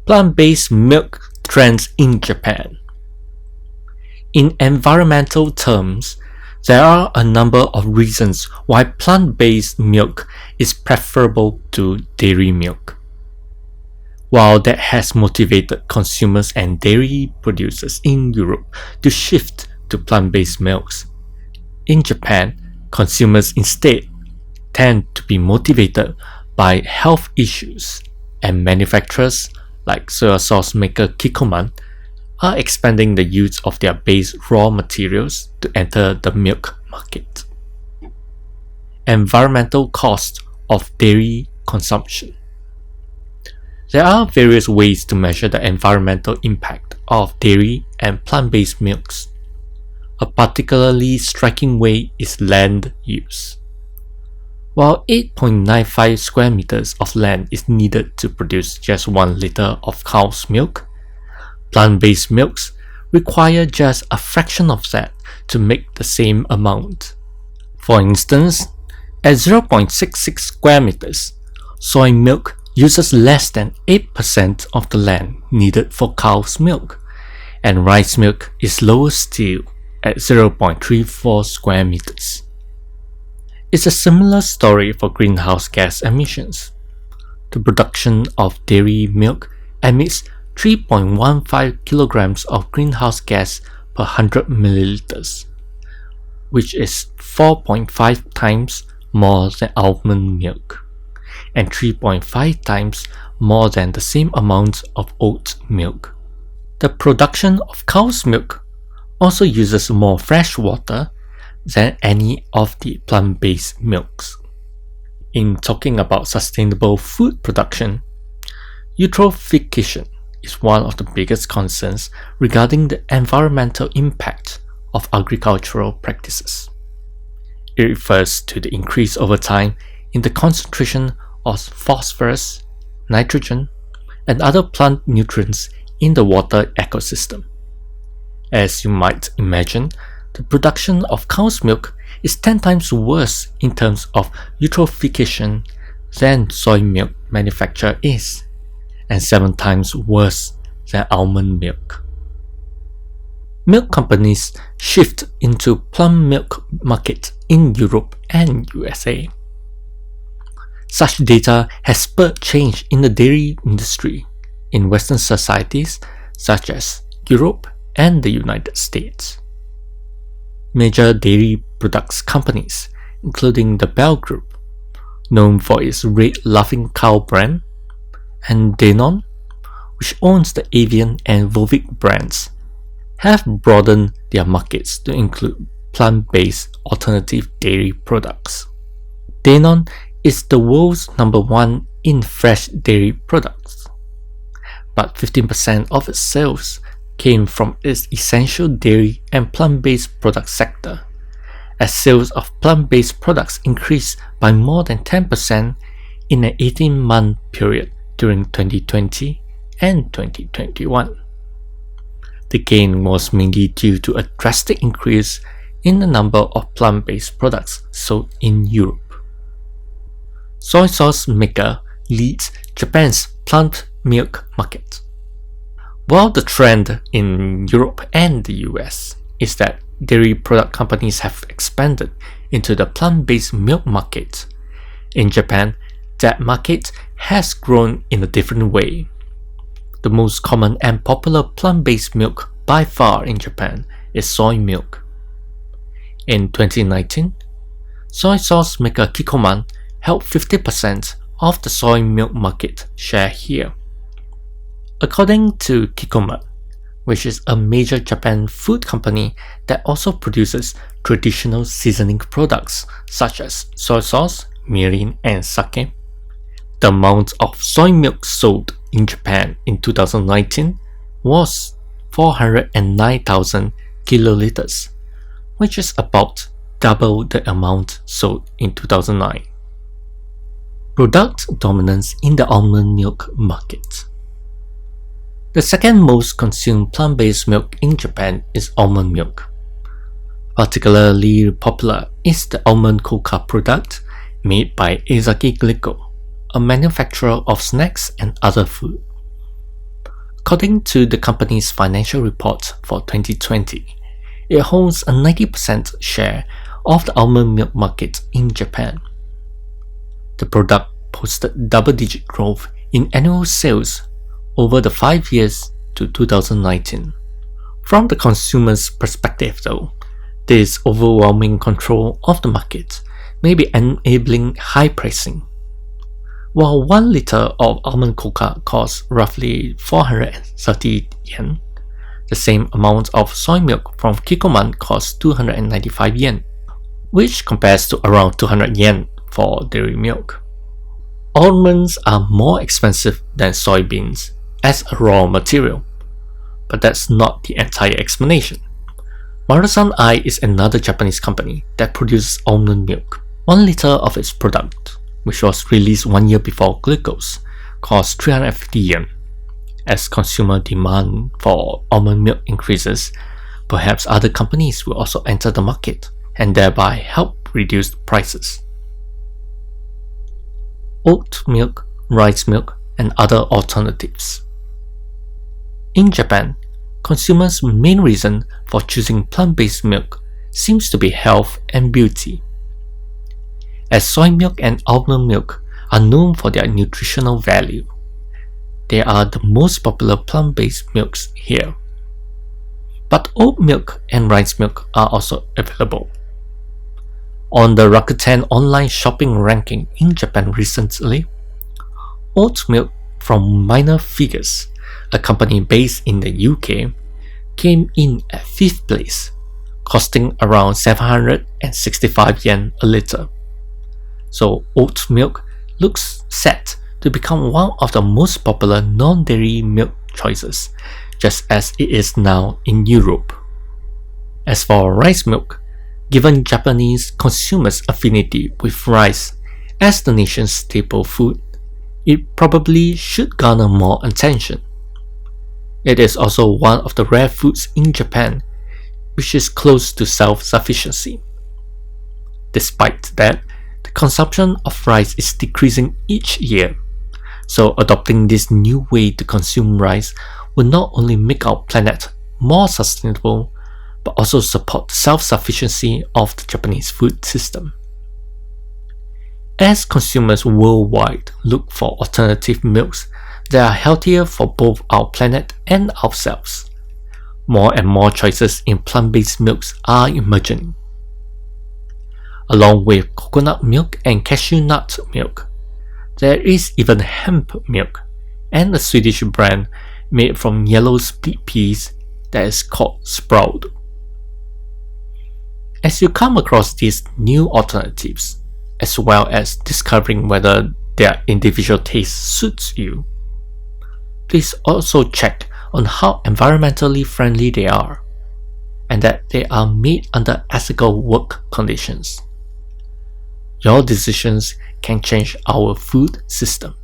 Plant-based milk trends in Japan. In environmental terms, there are a number of reasons why plant-based milk is preferable to dairy milk. While that has motivated consumers and dairy producers in Europe to shift to plant-based milks, in Japan, consumers instead tend to be motivated by health issues, and manufacturers like soy sauce maker Kikkoman are expanding the use of their base raw materials to enter the milk market. Environmental cost of dairy consumption. There are various ways to measure the environmental impact of dairy and plant-based milks. A particularly striking way is land use. While 8.95 square meters of land is needed to produce just 1 liter of cow's milk, plant-based milks require just a fraction of that to make the same amount. For instance, at 0.66 square meters, soy milk uses less than 8% of the land needed for cow's milk, and rice milk is lower still at 0.34 square meters. It's a similar story for greenhouse gas emissions. The production of dairy milk emits 3.15 kilograms of greenhouse gas per 100 milliliters, which is 4.5 times more than almond milk, and 3.5 times more than the same amount of oat milk. The production of cow's milk also uses more fresh water than any of the plant-based milks. In talking about sustainable food production, eutrophication is one of the biggest concerns regarding the environmental impact of agricultural practices. It refers to the increase over time in the concentration of phosphorus, nitrogen, and other plant nutrients in the water ecosystem. As you might imagine, the production of cow's milk is 10 times worse in terms of eutrophication than soy milk manufacture is, and 7 times worse than almond milk. Milk companies shift into plum milk market in Europe and USA. Such data has spurred change in the dairy industry in Western societies such as Europe and the United States. Major dairy products companies, including the Bell Group, known for its Red Laughing Cow brand, and Danone, which owns the Avian and Volvic brands, have broadened their markets to include plant-based alternative dairy products. Danone is the world's number 1 in fresh dairy products, but 15% of its sales came from its essential dairy and plant-based product sector, as sales of plant-based products increased by more than 10% in an 18-month period during 2020 and 2021. The gain was mainly due to a drastic increase in the number of plant-based products sold in Europe. Soy sauce maker leads Japan's plant milk market. While the trend in Europe and the US is that dairy product companies have expanded into the plant-based milk market, in Japan, that market has grown in a different way. The most common and popular plant-based milk by far in Japan is soy milk. In 2019, soy sauce maker Kikkoman held 50% of the soy milk market share here. According to Kikkoman, which is a major Japan food company that also produces traditional seasoning products such as soy sauce, mirin, and sake, the amount of soy milk sold in Japan in 2019 was 409,000 kiloliters, which is about double the amount sold in 2009. Product dominance in the almond milk market. The second most consumed plant-based milk in Japan is almond milk. Particularly popular is the almond cocoa product made by Ezaki Glico, a manufacturer of snacks and other food. According to the company's financial report for 2020, it holds a 90% share of the almond milk market in Japan. The product posted double-digit growth in annual sales over the 5 years to 2019. From the consumer's perspective though, this overwhelming control of the market may be enabling high pricing. While 1 liter of almond cocoa costs roughly 430 yen, the same amount of soy milk from Kikkoman costs 295 yen, which compares to around 200 yen for dairy milk. Almonds are more expensive than soybeans as a raw material, but that's not the entire explanation. Marusan Ai is another Japanese company that produces almond milk. 1 liter of its product, which was released 1 year before glucose, costs 350 yen. As consumer demand for almond milk increases, perhaps other companies will also enter the market and thereby help reduce prices. Oat milk, rice milk, and other alternatives. In Japan, consumers' main reason for choosing plant-based milk seems to be health and beauty. As soy milk and almond milk are known for their nutritional value, they are the most popular plant-based milks here. But oat milk and rice milk are also available. On the Rakuten online shopping ranking in Japan recently, oat milk from Minor Figures, a company based in the UK, came in at 5th place, costing around 765 yen a liter. So oat milk looks set to become one of the most popular non-dairy milk choices, just as it is now in Europe. As for rice milk, given Japanese consumers' affinity with rice as the nation's staple food, it probably should garner more attention. It is also one of the rare foods in Japan which is close to self-sufficiency. Despite that, the consumption of rice is decreasing each year, so adopting this new way to consume rice will not only make our planet more sustainable, but also support the self-sufficiency of the Japanese food system. As consumers worldwide look for alternative milks that are healthier for both our planet and ourselves, more and more choices in plant-based milks are emerging. Along with coconut milk and cashew nut milk, there is even hemp milk and a Swedish brand made from yellow split peas that is called Sprout. As you come across these new alternatives, as well as discovering whether their individual taste suits you, please also check on how environmentally friendly they are, and that they are made under ethical work conditions. Your decisions can change our food system.